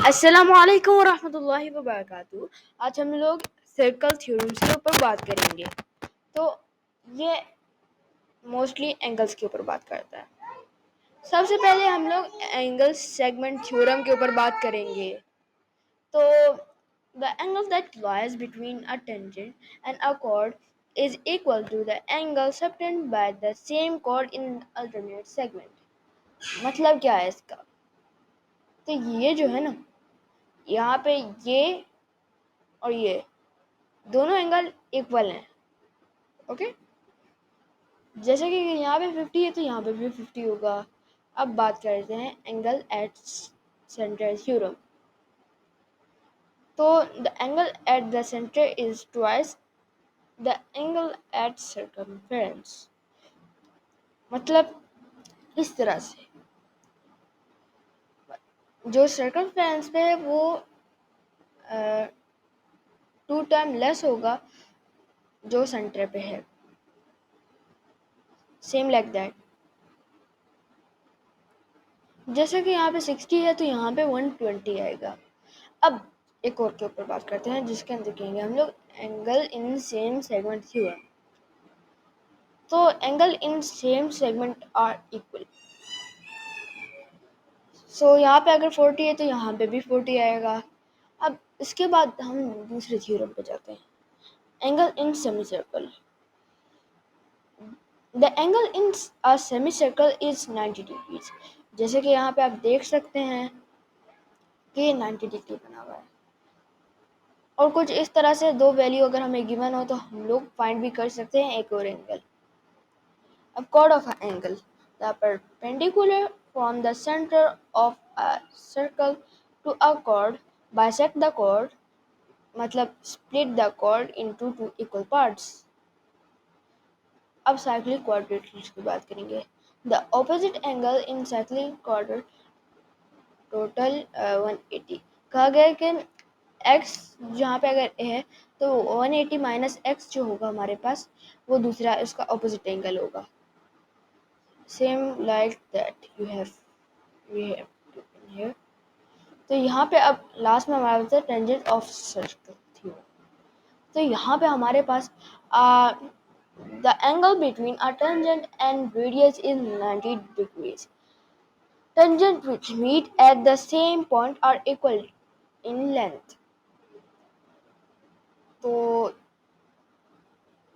अस्सलामुअलैकुम वरहमतुल्लाहि वबरकातुहू। आज हम लोग सर्कल थ्योरम्स के ऊपर बात करेंगे। तो ये मोस्टली एंगल्स के ऊपर बात करता है। सबसे पहले हम लोग एंगल सेगमेंट थ्योरम के ऊपर बात करेंगे। तो the angle that lies between a tangent and a chord is equal to the angle subtended by the same chord in alternate segment। मतलब क्या है इसका? तो ये जो है ना, यहाँ पे ये और ये दोनों एंगल इक्वल हैं। ओके, जैसे कि यहाँ पे 50 है तो यहाँ पे भी 50 होगा। अब बात करते हैं एंगल एट सेंटर थ्योरम। तो the angle at the centre is twice the angle at circumference. मतलब इस तरह से जो सर्कमफेरेंस पे है वो 2 टाइम लेस होगा जो सेंटर पे है। सेम लाइक दैट, जैसे कि यहाँ पे 60 है तो यहाँ पे 120 आएगा। अब एक और के ऊपर बात करते हैं जिसके अंदर कहेंगे हम लोग angle in same segment theorem. तो angle in same segment are equal. So यहाँ पे अगर 40 है तो यहाँ पे भी 40 आएगा। अब इसके बाद हम दूसरे थ्योरम पे जाते हैं, angle in semi circle. The angle in a semi circle is 90 degrees. जैसे कि यहाँ पे आप देख सकते हैं कि ये 90 डिग्री बना हुआ है। और कुछ इस तरह से दो वैल्यू अगर हमें गिवन हो तो हम लोग फाइंड भी कर सकते हैं एक और angle. A chord of an angle, the perpendicular from the center of a circle to a chord, bisect the chord, मतलब split the chord into two equal parts। अब cyclic quadratics की बात करेंगे। The opposite angle in cyclic quadratic total 180। कहा गया है कि x जहाँ पे अगर है तो 180 माइनस x जो होगा हमारे पास वो दूसरा इसका ऑपोजिट एंगल होगा। Same like that we have given here। तो यहाँ पे अब लास्ट में हमारा बचा टेंजेंट ऑफ सर्कल थ्योरम। तो यहाँ पे हमारे पास the angle between a tangent and radius is 90 degrees। Tangent which meet at the same point are equal in length। तो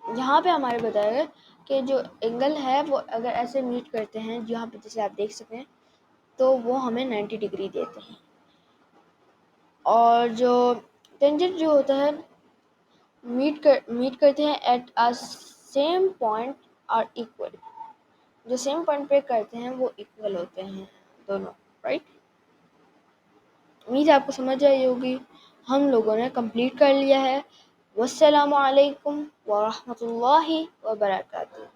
यहाँ पे हमारे बताया कि जो एंगल है वो अगर ऐसे मीट करते हैं यहाँ पे जैसे आप देख सकते हैं तो वो हमें 90 डिग्री देते हैं। और जो टेंजेंट जो होता है मीट करते हैं at a same point are equal. जो सेम पॉइंट पे करते हैं वो इक्वल होते हैं दोनों, राइट। उम्मीद आपको समझ आई होगी। हम लोगों ने कंप्लीट कर लिया है। वस्सलामु अलैकुम वरहमतुल्लाहि वबरकातुहू।